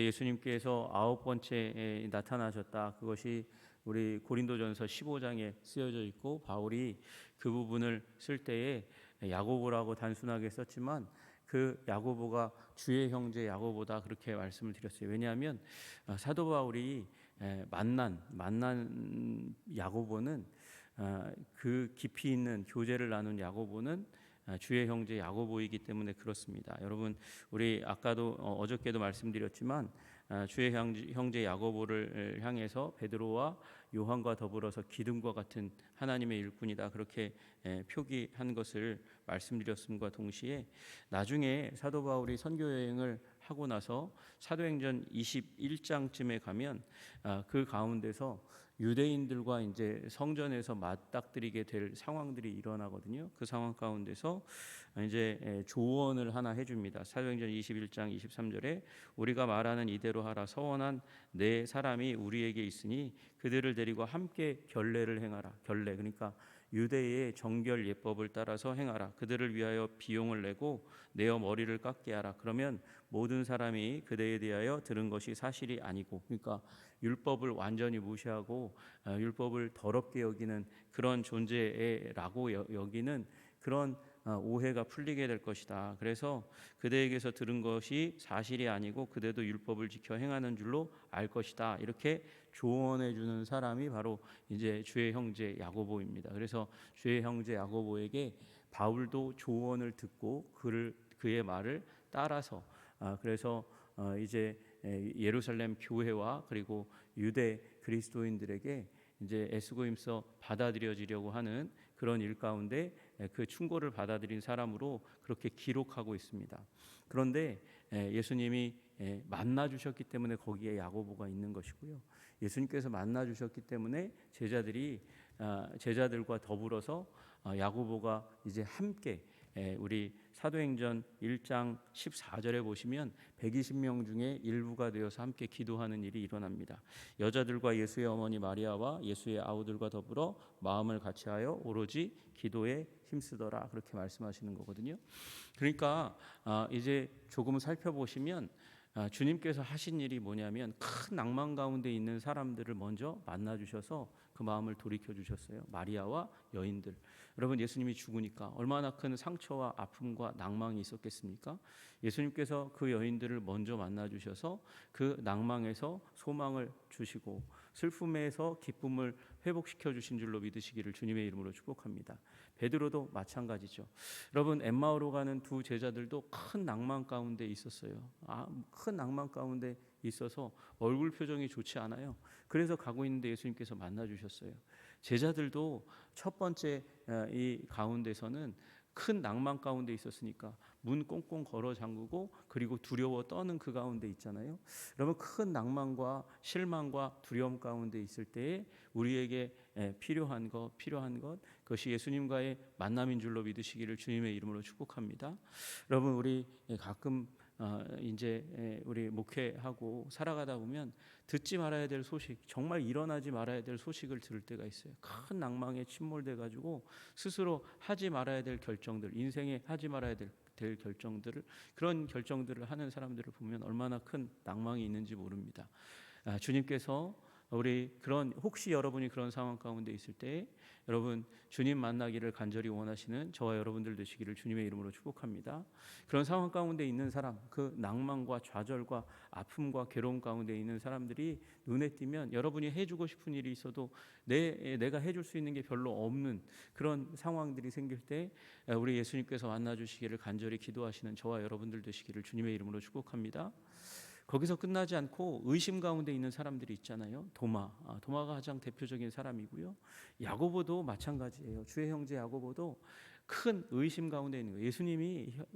예수님께서 9번째에 나타나셨다. 그것이 우리 고린도전서 15장에 쓰여져 있고, 바울이 그 부분을 쓸 때에 야고보라고 단순하게 썼지만 그 야고보가 주의 형제 야고보다 그렇게 말씀을 드렸어요. 왜냐하면 사도 바울이 만난 야고보는, 그 깊이 있는 교제를 나눈 야고보는 주의 형제 야고보이기 때문에 그렇습니다. 여러분, 우리 아까도 어저께도 말씀드렸지만 주의 형제 야고보를 향해서 베드로와 요한과 더불어서 기둥과 같은 하나님의 일꾼이다, 그렇게 표기한 것을 말씀드렸음과 동시에 나중에 사도 바울이 선교 여행을 하고 나서 사도행전 21장쯤에 가면 그 가운데서 유대인들과 이제 성전에서 맞닥뜨리게 될 상황들이 일어나거든요. 그 상황 가운데서 이제 조언을 하나 해줍니다. 사도행전 21장 23절에 우리가 말하는 이대로 하라. 서원한 네 사람이 우리에게 있으니 그들을 데리고 함께 결례를 행하라. 결례, 그러니까 유대의 정결 예법을 따라서 행하라. 그들을 위하여 비용을 내고 내어 머리를 깎게 하라. 그러면 모든 사람이 그대에 대하여 들은 것이 사실이 아니고, 그러니까 율법을 완전히 무시하고 율법을 더럽게 여기는 그런 존재라고 여기는 그런 오해가 풀리게 될 것이다. 그래서 그대에게서 들은 것이 사실이 아니고 그대도 율법을 지켜 행하는 줄로 알 것이다. 이렇게 조언해 주는 사람이 바로 이제 주의 형제 야고보입니다. 그래서 주의 형제 야고보에게 바울도 조언을 듣고 그의 말을 따라서 그래서 이제 예루살렘 교회와 그리고 유대 그리스도인들에게 이제 에스고임서 받아들여지려고 하는 그런 일 가운데 그 충고를 받아들인 사람으로 그렇게 기록하고 있습니다. 그런데 예수님이 만나 주셨기 때문에 거기에 야고보가 있는 것이고요. 예수님께서 만나 주셨기 때문에 제자들과 더불어서 야고보가 이제 함께 우리 사도행전 1장 14절에 보시면 120명 중에 일부가 되어서 함께 기도하는 일이 일어납니다. 여자들과 예수의 어머니 마리아와 예수의 아우들과 더불어 마음을 같이하여 오로지 기도에 힘쓰더라, 그렇게 말씀하시는 거거든요. 그러니까 이제 조금 살펴보시면 주님께서 하신 일이 뭐냐면 큰 낭만 가운데 있는 사람들을 먼저 만나 주셔서 그 마음을 돌이켜 주셨어요. 마리아와 여인들. 여러분, 예수님이 죽으니까 얼마나 큰 상처와 아픔과 낭망이 있었겠습니까? 예수님께서 그 여인들을 먼저 만나 주셔서 그 낭망에서 소망을 주시고 슬픔에서 기쁨을 회복시켜 주신 줄로 믿으시기를 주님의 이름으로 축복합니다. 베드로도 마찬가지죠. 여러분, 엠마오로 가는 두 제자들도 큰 낭만 가운데 있었어요. 큰 낭만 가운데 있어서 얼굴 표정이 좋지 않아요. 그래서 가고 있는데 예수님께서 만나 주셨어요. 제자들도 첫 번째 이 가운데서는 큰 낭만 가운데 있었으니까 문 꽁꽁 걸어 잠그고 그리고 두려워 떠는 그 가운데 있잖아요. 여러분, 큰 낭만과 실망과 두려움 가운데 있을 때에 우리에게 필요한 것 그것이 예수님과의 만남인 줄로 믿으시기를 주님의 이름으로 축복합니다. 여러분, 우리 가끔 이제 우리 목회하고 살아가다 보면 듣지 말아야 될 소식, 정말 일어나지 말아야 될 소식을 들을 때가 있어요. 큰 낭망에 침몰돼 가지고 스스로 하지 말아야 될 결정들, 인생에 하지 말아야 될 결정들을, 그런 결정들을 하는 사람들을 보면 얼마나 큰 낭망이 있는지 모릅니다. 주님께서 혹시 여러분이 그런 상황 가운데 있을 때 여러분 주님 만나기를 간절히 원하시는 저와 여러분들 되시기를 주님의 이름으로 축복합니다. 그런 상황 가운데 있는 사람, 그 낭만과 좌절과 아픔과 괴로움 가운데 있는 사람들이 눈에 띄면 여러분이 해주고 싶은 일이 있어도 내가 해줄 수 있는 게 별로 없는 그런 상황들이 생길 때 우리 예수님께서 만나주시기를 간절히 기도하시는 저와 여러분들 되시기를 주님의 이름으로 축복합니다. 거기서 끝나지 않고 의심 가운데 있는 사람들이 있잖아요. 도마가 가장 대표적인 사람이고요. 야고보도 마찬가지예요. 주의 형제 야고보도 큰 의심 가운데 있는 거예요.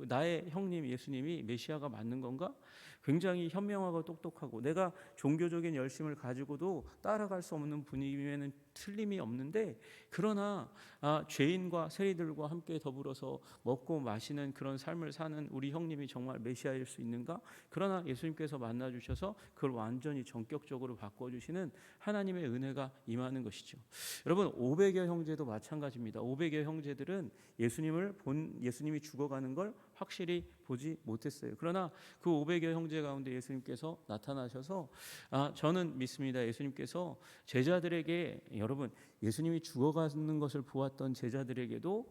나의 형님 예수님이 메시아가 맞는 건가? 굉장히 현명하고 똑똑하고 내가 종교적인 열심을 가지고도 따라갈 수 없는 분이면은 틀림이 없는데, 그러나 죄인과 세리들과 함께 더불어서 먹고 마시는 그런 삶을 사는 우리 형님이 정말 메시아일 수 있는가? 그러나 예수님께서 만나주셔서 그걸 완전히 전격적으로 바꿔주시는 하나님의 은혜가 임하는 것이죠. 여러분, 500여 형제도 마찬가지입니다. 500여 형제들은 예수님이 죽어가는 걸 확실히 보지 못했어요. 그러나 그 500여 형제 가운데 예수님께서 나타나셔서 저는 믿습니다. 예수님께서 제자들에게, 여러분, 예수님이 죽어가는 것을 보았던 제자들에게도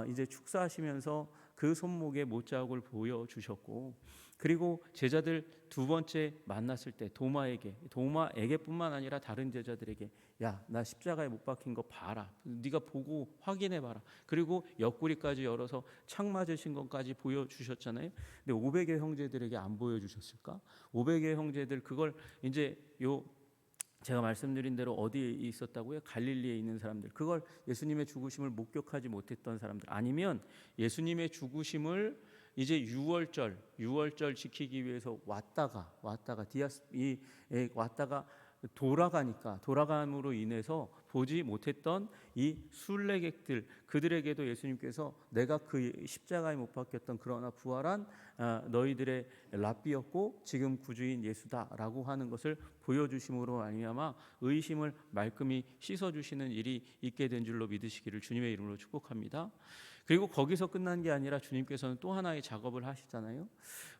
이제 축사하시면서 그 손목에 못자국을 보여주셨고, 그리고 제자들 두 번째 만났을 때 도마에게뿐만 아니라 다른 제자들에게, 야, 나 십자가에 못 박힌 거 봐라, 네가 보고 확인해 봐라. 그리고 옆구리까지 열어서 창 맞으신 것까지 보여주셨잖아요. 근데 500의 형제들에게 안 보여주셨을까? 500의 형제들, 그걸 이제 제가 말씀드린 대로 어디에 있었다고요? 갈릴리에 있는 사람들, 그걸 예수님의 죽으심을 목격하지 못했던 사람들, 아니면 예수님의 죽으심을 이제 유월절 지키기 위해서 왔다가 돌아감으로 인해서 보지 못했던 이 순례객들, 그들에게도 예수님께서 내가 그 십자가에 못 박혔던 그러나 부활한 너희들의 랍비였고 지금 구주인 예수다라고 하는 것을 보여주심으로 말미암아 의심을 말끔히 씻어주시는 일이 있게 된 줄로 믿으시기를 주님의 이름으로 축복합니다. 그리고 거기서 끝난 게 아니라 주님께서는 또 하나의 작업을 하시잖아요.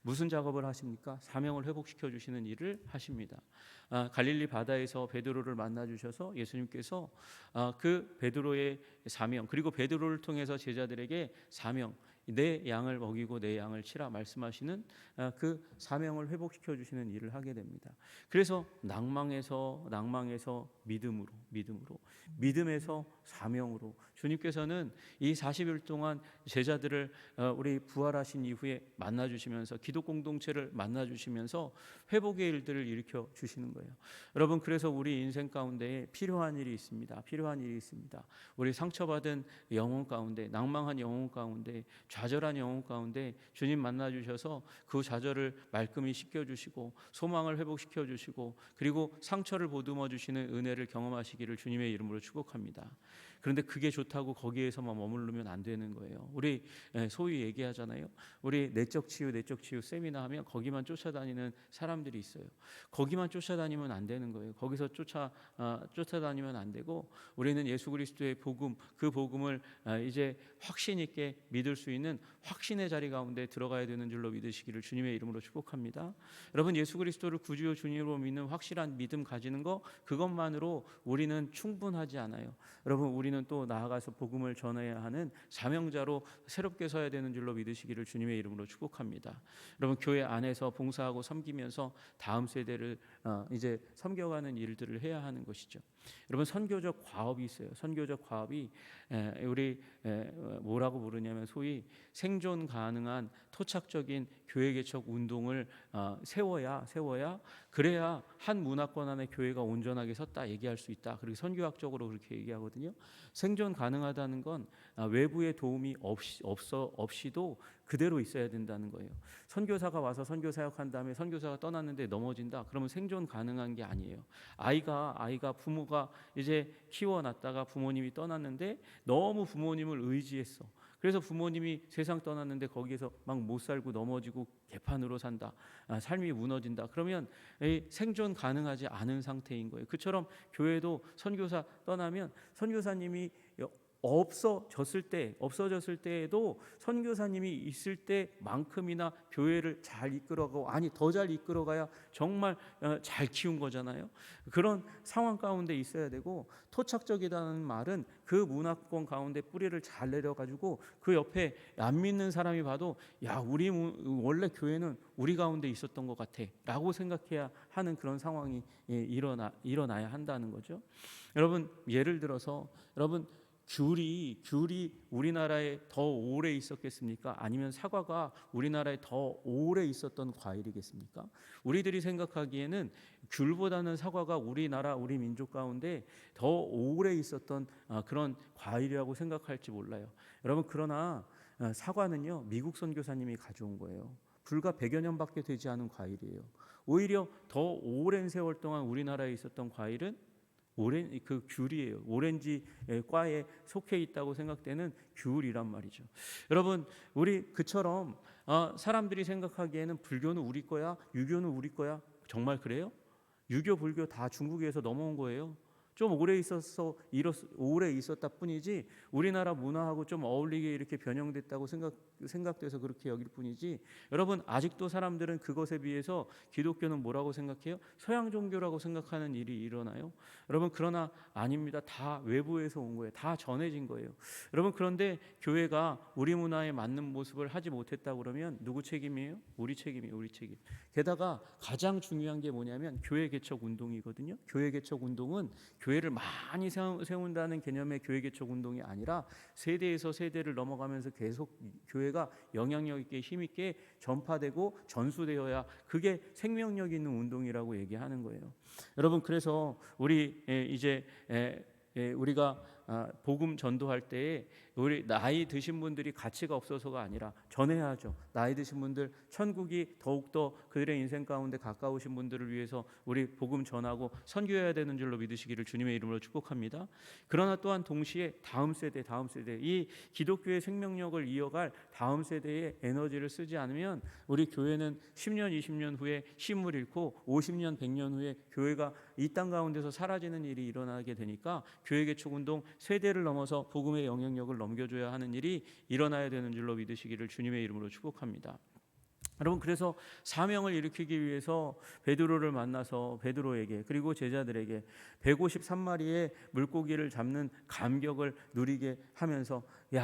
무슨 작업을 하십니까? 사명을 회복시켜 주시는 일을 하십니다. 갈릴리 바다에서 베드로를 만나 주셔서 예수님께서 그 베드로의 사명, 그리고 베드로를 통해서 제자들에게 사명, 내 양을 먹이고 내 양을 치라 말씀하시는 그 사명을 회복시켜 주시는 일을 하게 됩니다. 그래서 낭망에서 믿음으로, 믿음에서 사명으로, 주님께서는 이 40일 동안 제자들을 우리 부활하신 이후에 만나 주시면서, 기독 공동체를 만나 주시면서 회복의 일들을 일으켜 주시는 거예요. 여러분, 그래서 우리 인생 가운데 필요한 일이 있습니다. 우리 상처받은 영혼 가운데, 낭망한 영혼 가운데, 좌절한 영혼 가운데 주님 만나 주셔서 그 좌절을 말끔히 씻겨 주시고 소망을 회복시켜 주시고, 그리고 상처를 보듬어 주시는 은혜를 경험하시기를 주님의 이름으로 축복합니다. 그런데 그게 좋다고 거기에서만 머무르면 안 되는 거예요. 우리 소위 얘기하잖아요. 우리 내적 치유 세미나 하면 거기만 쫓아다니는 사람들이 있어요. 거기만 쫓아다니면 안 되는 거예요. 거기서 쫓아다니면 안 되고, 우리는 예수 그리스도의 복음, 그 복음을 이제 확신 있게 믿을 수 있는 확신의 자리 가운데 들어가야 되는 줄로 믿으시기를 주님의 이름으로 축복합니다. 여러분, 예수 그리스도를 구주요 주님으로 믿는 확실한 믿음 가지는 거, 그것만으로 우리는 충분하지 않아요. 여러분, 우리는 또 나아가서 복음을 전해야 하는 사명자로 새롭게 서야 되는 줄로 믿으시기를 주님의 이름으로 축복합니다. 여러분, 교회 안에서 봉사하고 섬기면서 다음 세대를 이제 섬겨가는 일들을 해야 하는 것이죠. 여러분, 선교적 과업이 있어요. 선교적 과업이 우리 뭐라고 부르냐면 소위 생존 가능한 토착적인 교회 개척 운동을 세워야 그래야 한 문화권 안에 교회가 온전하게 섰다 얘기할 수 있다. 그리고 선교학적으로 그렇게 얘기하거든요. 생존 가능하다는 건 외부의 도움이 없이도 그대로 있어야 된다는 거예요. 선교사가 와서 선교 사역한 다음에 선교사가 떠났는데 넘어진다. 그러면 생존 가능한 게 아니에요. 아이가 부모가 이제 키워놨다가 부모님이 떠났는데 너무 부모님을 의지했어. 그래서 부모님이 세상 떠났는데 거기에서 막 못 살고 넘어지고 개판으로 산다. 삶이 무너진다. 그러면 생존 가능하지 않은 상태인 거예요. 그처럼 교회도 선교사 떠나면 선교사님이 없어졌을 때에도 선교사님이 있을 때만큼이나 교회를 잘 이끌어가고, 더 잘 이끌어가야 정말 잘 키운 거잖아요. 그런 상황 가운데 있어야 되고, 토착적이라는 말은 그 문화권 가운데 뿌리를 잘 내려가지고 그 옆에 안 믿는 사람이 봐도, 야, 우리 원래 교회는 우리 가운데 있었던 것 같아 라고 생각해야 하는 그런 상황이 일어나야 한다는 거죠. 여러분, 예를 들어서 귤이 우리나라에 더 오래 있었겠습니까? 아니면 사과가 우리나라에 더 오래 있었던 과일이겠습니까? 우리들이 생각하기에는 귤보다는 사과가 우리 민족 가운데 더 오래 있었던 그런 과일이라고 생각할지 몰라요. 여러분, 그러나 사과는요, 미국 선교사님이 가져온 거예요. 불과 100여 년밖에 되지 않은 과일이에요. 오히려 더 오랜 세월 동안 우리나라에 있었던 과일은 그 귤이에요. 오렌지 과에 속해 있다고 생각되는 귤이란 말이죠. 여러분, 우리 그처럼 사람들이 생각하기에는 불교는 우리 거야, 유교는 우리 거야. 정말 그래요? 유교, 불교 다 중국에서 넘어온 거예요. 좀 오래 있었다 뿐이지 우리나라 문화하고 좀 어울리게 이렇게 변형됐다고 생각돼서 그렇게 여길 뿐이지, 여러분 아직도 사람들은 그것에 비해서 기독교는 뭐라고 생각해요? 서양 종교라고 생각하는 일이 일어나요. 여러분 그러나 아닙니다. 다 외부에서 온 거예요. 다 전해진 거예요. 여러분 그런데 교회가 우리 문화에 맞는 모습을 하지 못했다 그러면 누구 책임이에요? 우리 책임이에요. 우리 책임. 게다가 가장 중요한 게 뭐냐면 교회 개척 운동이거든요. 교회 개척 운동은 교회를 많이 세운다는 개념의 교회 개척 운동이 아니라 세대에서 세대를 넘어가면서 계속 교회가 영향력 있게 힘 있게 전파되고 전수되어야 그게 생명력 있는 운동이라고 얘기하는 거예요. 여러분 그래서 우리 이제 우리가 복음 전도할 때에 우리 나이 드신 분들이 가치가 없어서가 아니라 전해야죠. 나이 드신 분들 천국이 더욱더 그들의 인생 가운데 가까우신 분들을 위해서 우리 복음 전하고 선교해야 되는 줄로 믿으시기를 주님의 이름으로 축복합니다. 그러나 또한 동시에 다음 세대 이 기독교의 생명력을 이어갈 다음 세대의 에너지를 쓰지 않으면 우리 교회는 10년 20년 후에 힘을 잃고 50년 100년 후에 교회가 이 땅 가운데서 사라지는 일이 일어나게 되니까 교회 개척 운동 세대를 넘어서 복음의 영향력을 넘겨줘야 하는 일이 일어나야 되는 줄로 믿으시기를 주님의 이름으로 축복합니다. 여러분 그래서 사명을 일으키기 위해서 베드로를 만나서 베드로에게 그리고 제자들에게 153마리의 물고기를 잡는 감격을 누리게 하면서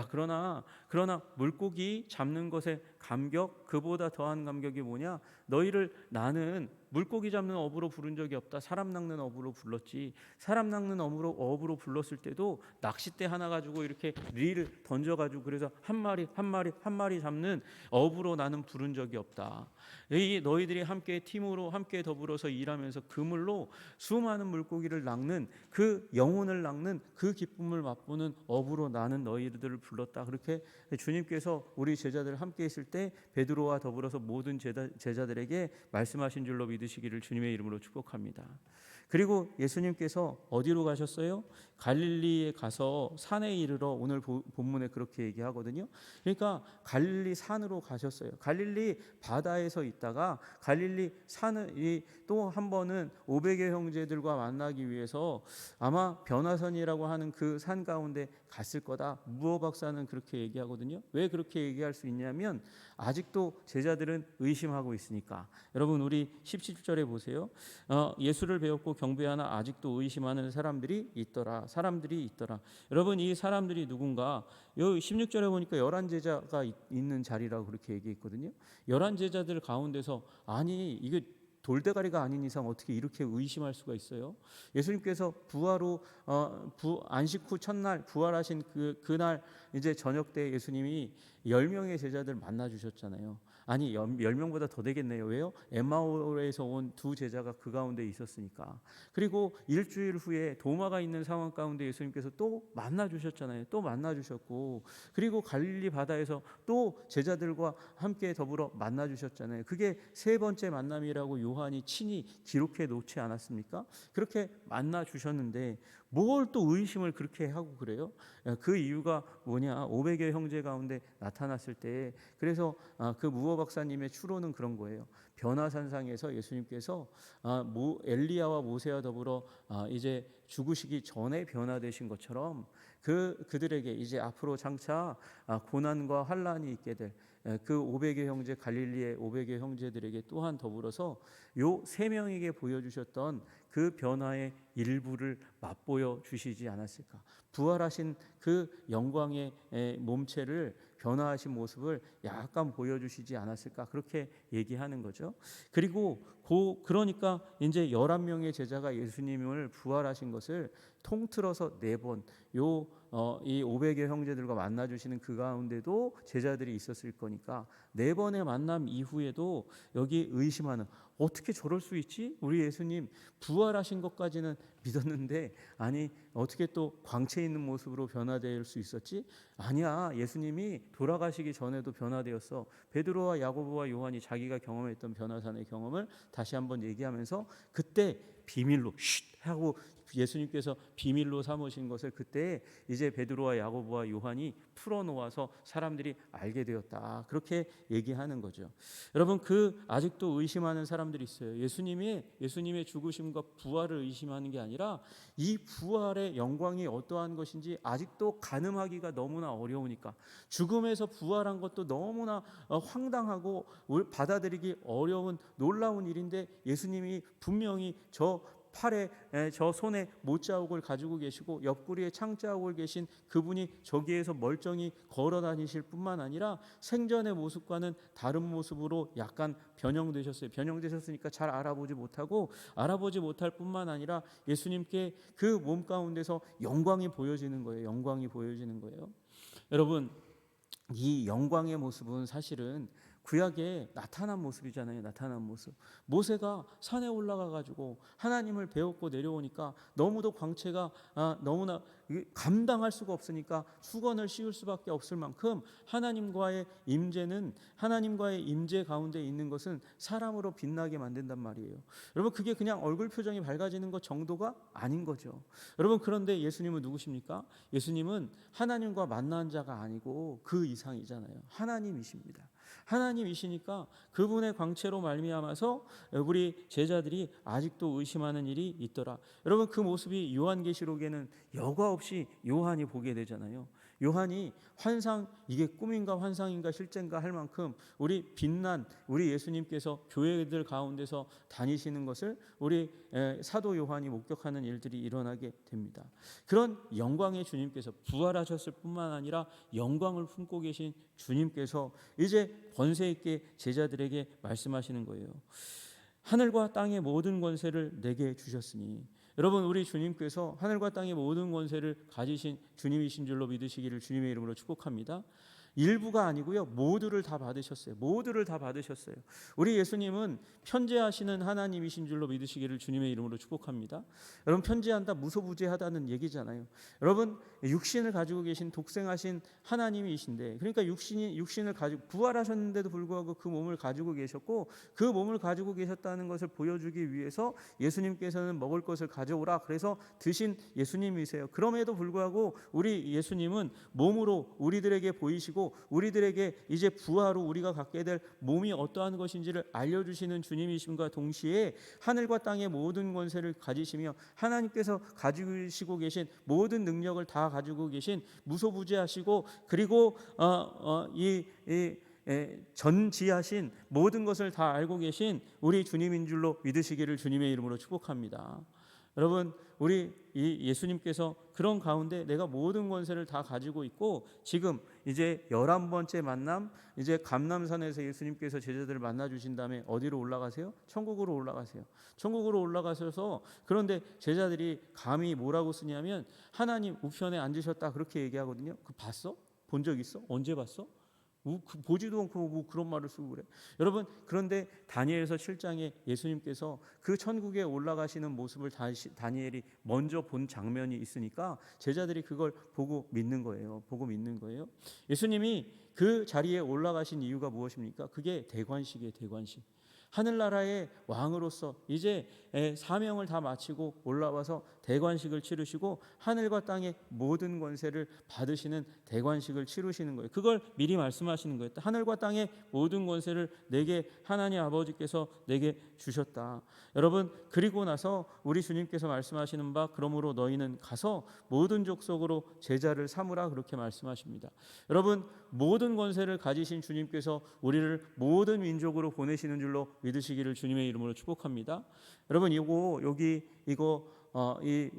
그러나 물고기 잡는 것의 감격, 그보다 더한 감격이 뭐냐? 너희를 나는 물고기 잡는 어부로 부른 적이 없다. 사람 낚는 어부로 불렀지. 사람 낚는 어부로 불렀을 때도 낚싯대 하나 가지고 이렇게 릴을 던져가지고 그래서 한 마리 잡는 어부로 나는 부른 적이 없다. 너희들이 함께 팀으로 함께 더불어서 일하면서 그물로 수많은 물고기를 낚는 그 영혼을 낚는 그 기쁨을 맛보는 어부로 나는 너희들을 불렀다. 그렇게 주님께서 우리 제자들 함께 있을 때 베드로와 더불어서 모든 제자들에게 말씀하신 줄로 믿으시기를 주님의 이름으로 축복합니다. 그리고 예수님께서 어디로 가셨어요? 갈릴리에 가서 산에 이르러 오늘 본문에 그렇게 얘기하거든요. 그러니까 갈릴리 산으로 가셨어요. 갈릴리 바다에서 있다가 갈릴리 산을 또 한 번은 500의 형제들과 만나기 위해서 아마 변화산이라고 하는 그 산 가운데 갔을 거다. 무어 박사는 그렇게 얘기하거든요. 왜 그렇게 얘기할 수 있냐면 아직도 제자들은 의심하고 있으니까. 여러분 우리 17절에 보세요. 예수를 배웠고 경배하나 아직도 의심하는 사람들이 있더라. 여러분 이 사람들이 누군가? 여기 16절에 보니까 11제자가 있는 자리라고 그렇게 얘기했거든요. 11제자들 가운데서 아니 이게 돌대가리가 아닌 이상 어떻게 이렇게 의심할 수가 있어요? 예수님께서 안식 후 첫날 부활하신 그날 이제 저녁 때 예수님이 10명의 제자들 만나 주셨잖아요. 아니 10명보다 더 되겠네요. 왜요? 엠마오에서 온 두 제자가 그 가운데 있었으니까. 그리고 일주일 후에 도마가 있는 상황 가운데 예수님께서 또 만나 주셨잖아요. 또 만나 주셨고 그리고 갈릴리 바다에서 또 제자들과 함께 더불어 만나 주셨잖아요. 그게 세 번째 만남이라고 요한이 친히 기록해 놓지 않았습니까? 그렇게 만나 주셨는데 뭘 또 의심을 그렇게 하고 그래요? 그 이유가 뭐냐? 500의 형제 가운데 나타났을 때 그래서 그 무어 박사님의 추론은 그런 거예요. 변화산상에서 예수님께서 엘리야와 모세와 더불어 이제 죽으시기 전에 변화되신 것처럼 그들에게 이제 앞으로 장차 고난과 환란이 있게 될 그 500의 형제 갈릴리의 500의 형제들에게 또한 더불어서 요 세 명에게 보여주셨던 그 변화의 일부를 맛보여 주시지 않았을까? 부활하신 그 영광의 몸체를 변화하신 모습을 약간 보여주시지 않았을까? 그렇게 얘기하는 거죠. 그리고 그러니까 이제 11명의 제자가 예수님을 부활하신 것을 통틀어서 4번 이 500의 형제들과 만나 주시는 그 가운데도 제자들이 있었을 거니까 4번의 만남 이후에도 여기 의심하는 어떻게 저럴 수 있지? 우리 예수님 부활하신 것까지는 믿었는데 아니 어떻게 또 광채 있는 모습으로 변화될 수 있었지? 아니야, 예수님이 돌아가시기 전에도 변화되었어. 베드로와 야고보와 요한이 자기가 경험했던 변화산의 경험을 다시 한번 얘기하면서 그때 비밀로 쉿 하고 예수님께서 비밀로 삼으신 것을 그때 이제 베드로와 야고보와 요한이 풀어놓아서 사람들이 알게 되었다. 그렇게 얘기하는 거죠. 여러분, 아직도 의심하는 사람들이 있어요. 예수님의 죽으심과 부활을 의심하는 게 아니라 이 부활의 영광이 어떠한 것인지 아직도 가늠하기가 너무나 어려우니까, 죽음에서 부활한 것도 너무나 황당하고 받아들이기 어려운 놀라운 일인데, 예수님이 분명히 저 손에 못자국을 가지고 계시고 옆구리에 창자국을 계신 그분이 저기에서 멀쩡히 걸어 다니실 뿐만 아니라 생전의 모습과는 다른 모습으로 약간 변형되셨어요. 변형되셨으니까 잘 알아보지 못할 뿐만 아니라 예수님께 그 몸 가운데서 영광이 보여지는 거예요. 영광이 보여지는 거예요. 여러분, 이 영광의 모습은 사실은 구약에 나타난 모습이잖아요. 나타난 모습. 모세가 산에 올라가 가지고 하나님을 배웠고 내려오니까 너무도 광채가 너무나 감당할 수가 없으니까 수건을 씌울 수밖에 없을 만큼 하나님과의 임재 가운데 있는 것은 사람으로 빛나게 만든단 말이에요. 여러분, 그게 그냥 얼굴 표정이 밝아지는 것 정도가 아닌 거죠. 여러분, 그런데 예수님은 누구십니까? 예수님은 하나님과 만난 자가 아니고 그 이상이잖아요. 하나님이십니다. 하나님이시니까 그분의 광채로 말미암아서 우리 제자들이 아직도 의심하는 일이 있더라. 여러분, 그 모습이 요한계시록에는 여과 없이 요한이 보게 되잖아요. 요한이 이게 꿈인가 환상인가 실제인가 할 만큼 우리 예수님께서 교회들 가운데서 다니시는 것을 우리 사도 요한이 목격하는 일들이 일어나게 됩니다. 그런 영광의 주님께서 부활하셨을 뿐만 아니라 영광을 품고 계신 주님께서 이제 권세 있게 제자들에게 말씀하시는 거예요. 하늘과 땅의 모든 권세를 내게 주셨으니, 여러분, 우리 주님께서 하늘과 땅의 모든 권세를 가지신 주님이신 줄로 믿으시기를 주님의 이름으로 축복합니다. 일부가 아니고요, 모두를 다 받으셨어요. 모두를 다 받으셨어요. 우리 예수님은 편재하시는 하나님이신 줄로 믿으시기를 주님의 이름으로 축복합니다. 여러분, 편재한다, 무소부재하다는 얘기잖아요. 여러분, 육신을 가지고 계신 독생하신 하나님이신데, 그러니까 육신을 가지고 부활하셨는데도 불구하고 그 몸을 가지고 계셨고, 그 몸을 가지고 계셨다는 것을 보여주기 위해서 예수님께서는 먹을 것을 가져오라 그래서 드신 예수님이세요. 그럼에도 불구하고 우리 예수님은 몸으로 우리들에게 보이시고 우리들에게 이제 부활 후 우리가 갖게 될 몸이 어떠한 것인지를 알려주시는 주님이심과 동시에 하늘과 땅의 모든 권세를 가지시며 하나님께서 가지고 계신 모든 능력을 다 가지고 계신 무소부재하시고 그리고 전지하신 모든 것을 다 알고 계신 우리 주님인 줄로 믿으시기를 주님의 이름으로 축복합니다. 여러분, 우리 예수님께서 그런 가운데 내가 모든 권세를 다 가지고 있고, 지금 이제 11번째 만남, 이제 감람산에서 예수님께서 제자들을 만나 주신 다음에 어디로 올라가세요? 천국으로 올라가세요. 천국으로 올라가셔서, 그런데 제자들이 감히 뭐라고 쓰냐면 하나님 우편에 앉으셨다 그렇게 얘기하거든요. 그 봤어? 본 적 있어? 언제 봤어? 보지도 않고 뭐 그런 말을 쓰고 그래. 여러분, 그런데 다니엘서 7장에 예수님께서 그 천국에 올라가시는 모습을 다니엘이 먼저 본 장면이 있으니까 제자들이 그걸 보고 믿는 거예요. 예수님이 그 자리에 올라가신 이유가 무엇입니까? 그게 대관식이에요. 대관식. 하늘나라의 왕으로서 이제 사명을 다 마치고 올라와서 대관식을 치르시고 하늘과 땅의 모든 권세를 받으시는 대관식을 치르시는 거예요. 그걸 미리 말씀하시는 거예요. 하늘과 땅의 모든 권세를 내게 하나님 아버지께서 내게 주셨다. 여러분, 그리고 나서 우리 주님께서 말씀하시는 바 그러므로 너희는 가서 모든 족속으로 제자를 삼으라 그렇게 말씀하십니다. 여러분, 모든 권세를 가지신 주님께서 우리를 모든 민족으로 보내시는 줄로 믿으시기를 주님의 이름으로 축복합니다. 여러분, 이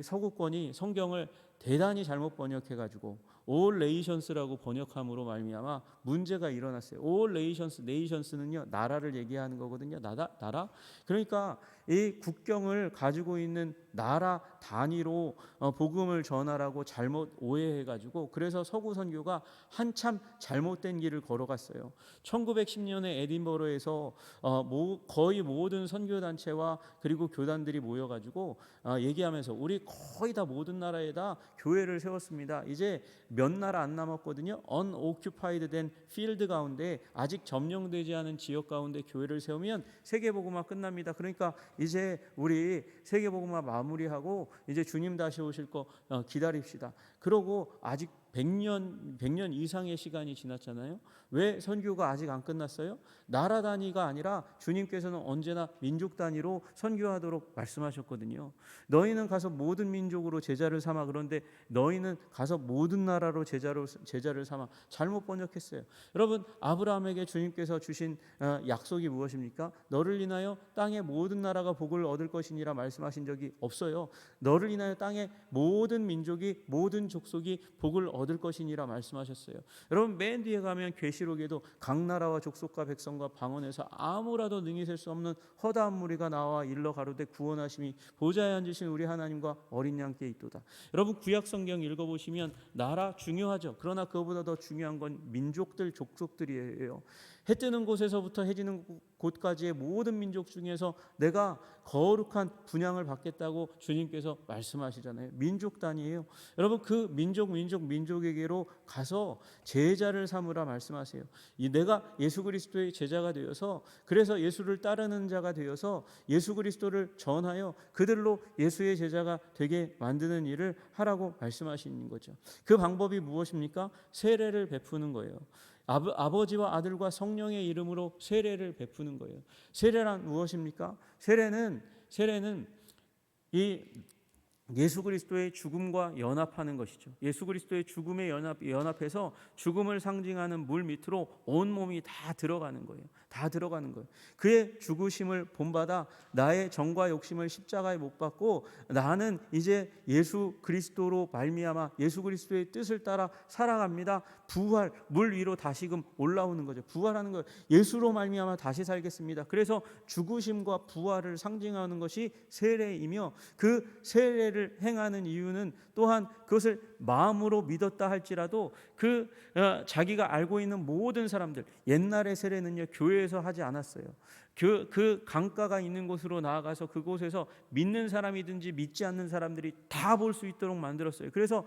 서구권이 성경을 대단히 잘못 번역해가지고 all nations라고 번역함으로 말미암아 문제가 일어났어요. all nations는요 나라를 얘기하는 거거든요. 나라. 그러니까 이 국경을 가지고 있는 나라 단위로 복음을 전하라고 잘못 오해해가지고 그래서 서구 선교가 한참 잘못된 길을 걸어갔어요. 1910년에 에딘버러에서 거의 모든 선교단체와 그리고 교단들이 모여가지고 얘기하면서 우리 거의 다 모든 나라에다 교회를 세웠습니다. 이제 몇 나라 안 남았거든요. unoccupied 된 필드 가운데 아직 점령되지 않은 지역 가운데 교회를 세우면 세계복음화 끝납니다. 그러니까 이제 우리 세계복음화 마무리하고 이제 주님 다시 오실 거 기다립시다. 그러고 아직 100년 이상의 시간이 지났잖아요. 왜 선교가 아직 안 끝났어요? 나라 단위가 아니라 주님께서는 언제나 민족 단위로 선교하도록 말씀하셨거든요. 너희는 가서 모든 민족으로 제자를 삼아. 그런데 너희는 가서 모든 나라로 제자를 삼아. 잘못 번역했어요. 여러분, 아브라함에게 주님께서 주신 약속이 무엇입니까? 너를 인하여 땅의 모든 나라가 복을 얻을 것이니라 말씀하신 적이 없어요. 너를 인하여 땅의 모든 민족이, 모든 족속이 복을 얻을 것이니라 말씀하셨어요. 여러분, 맨 뒤에 가면 계시록에도 각 나라와 족속과 백성과 방언에서 아무라도 능히 셀 수 없는 허다한 무리가 나와 일러 가로되 구원하심이 보좌에 앉으신 우리 하나님과 어린 양께 있도다. 여러분, 구약 성경 읽어보시면 나라 중요하죠. 그러나 그거보다 더 중요한 건 민족들, 족속들이에요. 해 뜨는 곳에서부터 해 지는 곳까지의 모든 민족 중에서 내가 거룩한 분향을 받겠다고 주님께서 말씀하시잖아요. 민족 단위예요. 여러분, 그 민족에게로 가서 제자를 삼으라 말씀하세요. 내가 예수 그리스도의 제자가 되어서, 그래서 예수를 따르는 자가 되어서 예수 그리스도를 전하여 그들로 예수의 제자가 되게 만드는 일을 하라고 말씀하시는 거죠. 그 방법이 무엇입니까? 세례를 베푸는 거예요. 아버지와 아들과 성령의 이름으로 세례를 베푸는 거예요. 세례란 무엇입니까? 세례는 이 예수 그리스도의 죽음과 연합하는 것이죠. 예수 그리스도의 죽음에 연합해서 죽음을 상징하는 물 밑으로 온 몸이 다 들어가는 거예요. 다 들어가는 거예요. 그의 죽으심을 본받아 나의 정과 욕심을 십자가에 못 박고 나는 이제 예수 그리스도로 말미암아 예수 그리스도의 뜻을 따라 살아갑니다. 부활, 물 위로 다시금 올라오는 거죠. 부활하는 거예요. 예수로 말미암아 다시 살겠습니다. 그래서 죽으심과 부활을 상징하는 것이 세례이며, 그 세례를 행하는 이유는 또한 그것을 마음으로 믿었다 할지라도 자기가 알고 있는 모든 사람들, 옛날의 세례는요 교회에서 하지 않았어요. 그 강가가 있는 곳으로 나아가서 그곳에서 믿는 사람이든지 믿지 않는 사람들이 다 볼 수 있도록 만들었어요. 그래서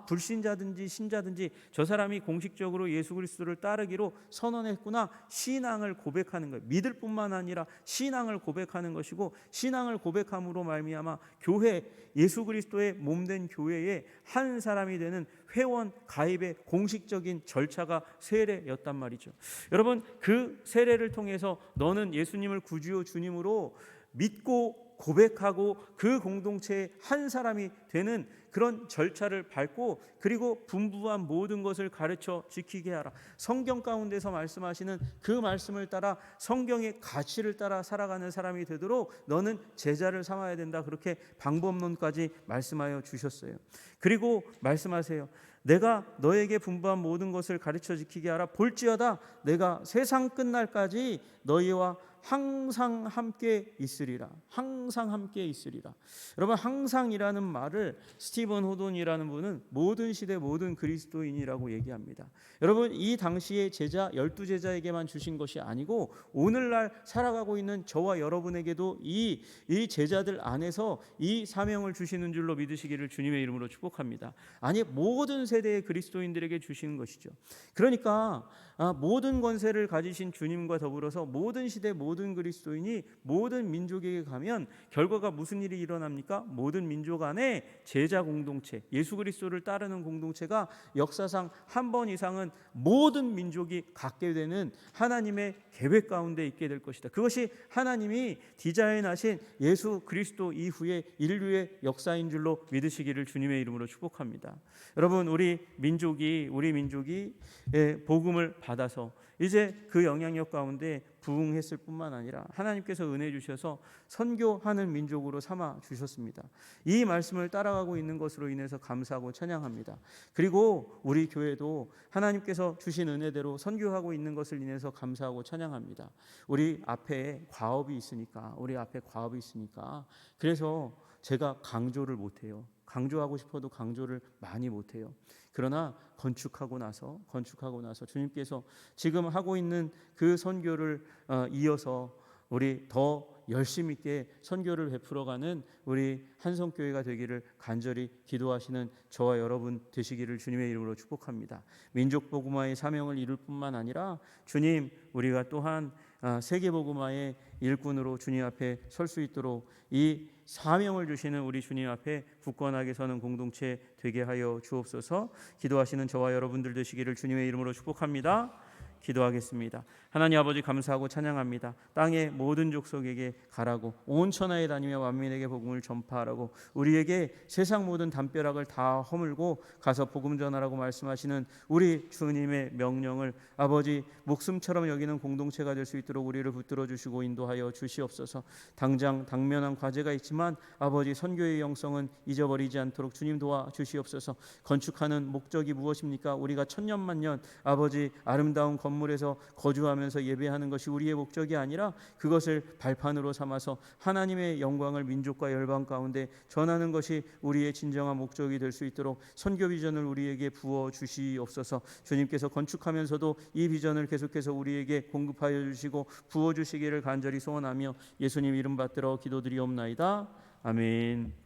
불신자든지 신자든지 저 사람이 공식적으로 예수 그리스도를 따르기로 선언했구나, 신앙을 고백하는 거예요. 믿을 뿐만 아니라 신앙을 고백하는 것이고, 신앙을 고백함으로 말미암아 교회, 예수 그리스도의 몸된 교회에 한 사람이 되는 회원 가입의 공식적인 절차가 세례였단 말이죠. 여러분, 그 세례를 통해서 너는 예수님을 구주요 주님으로 믿고 고백하고 그 공동체의 한 사람이 되는 그런 절차를 밟고, 그리고 분부한 모든 것을 가르쳐 지키게 하라. 성경 가운데서 말씀하시는 그 말씀을 따라 성경의 가치를 따라 살아가는 사람이 되도록 너는 제자를 삼아야 된다. 그렇게 방법론까지 말씀하여 주셨어요. 그리고 말씀하세요. 내가 너에게 분부한 모든 것을 가르쳐 지키게 하라. 볼지어다 내가 세상 끝날까지 너희와 항상 함께 있으리라. 항상 함께 있으리라. 여러분, 항상이라는 말을 스티븐 호돈이라는 분은 모든 시대 모든 그리스도인이라고 얘기합니다. 여러분, 이 당시의 제자 12제자에게만 주신 것이 아니고 오늘날 살아가고 있는 저와 여러분에게도 이 제자들 안에서 이 사명을 주시는 줄로 믿으시기를 주님의 이름으로 축복합니다. 아니, 모든 세대의 그리스도인들에게 주시는 것이죠. 그러니까 모든 권세를 가지신 주님과 더불어서 모든 시대 모든 그리스도인이 모든 민족에게 가면 결과가 무슨 일이 일어납니까? 모든 민족 안에 제자 공동체, 예수 그리스도를 따르는 공동체가 역사상 한 번 이상은 모든 민족이 갖게 되는 하나님의 계획 가운데 있게 될 것이다. 그것이 하나님이 디자인하신 예수 그리스도 이후의 인류의 역사인 줄로 믿으시기를 주님의 이름으로 축복합니다. 여러분, 우리 민족이 복음을 받아서 이제 그 영향력 가운데 부응했을 뿐만 아니라 하나님께서 은혜 주셔서 선교하는 민족으로 삼아 주셨습니다. 이 말씀을 따라가고 있는 것으로 인해서 감사하고 찬양합니다. 그리고 우리 교회도 하나님께서 주신 은혜대로 선교하고 있는 것을 인해서 감사하고 찬양합니다. 우리 앞에 과업이 있으니까 그래서 제가 강조를 못해요. 강조하고 싶어도 강조를 많이 못해요. 그러나 건축하고 나서 주님께서 지금 하고 있는 그 선교를 이어서 우리 더 열심히 있게 선교를 베풀어가는 우리 한성교회가 되기를 간절히 기도하시는 저와 여러분 되시기를 주님의 이름으로 축복합니다. 민족복음화의 사명을 이룰 뿐만 아니라 주님, 우리가 또한 세계복음화의 일꾼으로 주님 앞에 설 수 있도록 이 사명을 주시는 우리 주님 앞에 굳건하게 서는 공동체 되게 하여 주옵소서. 기도하시는 저와 여러분들 되시기를 주님의 이름으로 축복합니다. 기도하겠습니다. 하나님 아버지 감사하고 찬양합니다. 땅의 모든 족속에게 가라고, 온 천하에 다니며 만민에게 복음을 전파하라고, 우리에게 세상 모든 담벼락을 다 허물고 가서 복음 전하라고 말씀하시는 우리 주님의 명령을 아버지 목숨처럼 여기는 공동체가 될 수 있도록 우리를 붙들어 주시고 인도하여 주시옵소서. 당장 당면한 과제가 있지만 아버지 선교의 영성은 잊어버리지 않도록 주님 도와 주시옵소서. 건축하는 목적이 무엇입니까? 우리가 천년만년 아버지 아름다운 건물에서 거주하면서 예배하는 것이 우리의 목적이 아니라 그것을 발판으로 삼아서 하나님의 영광을 민족과 열방 가운데 전하는 것이 우리의 진정한 목적이 될 수 있도록 선교 비전을 우리에게 부어 주시옵소서. 주님께서 건축하면서도 이 비전을 계속해서 우리에게 공급하여 주시고 부어 주시기를 간절히 소원하며 예수님 이름 받들어 기도드리옵나이다. 아멘.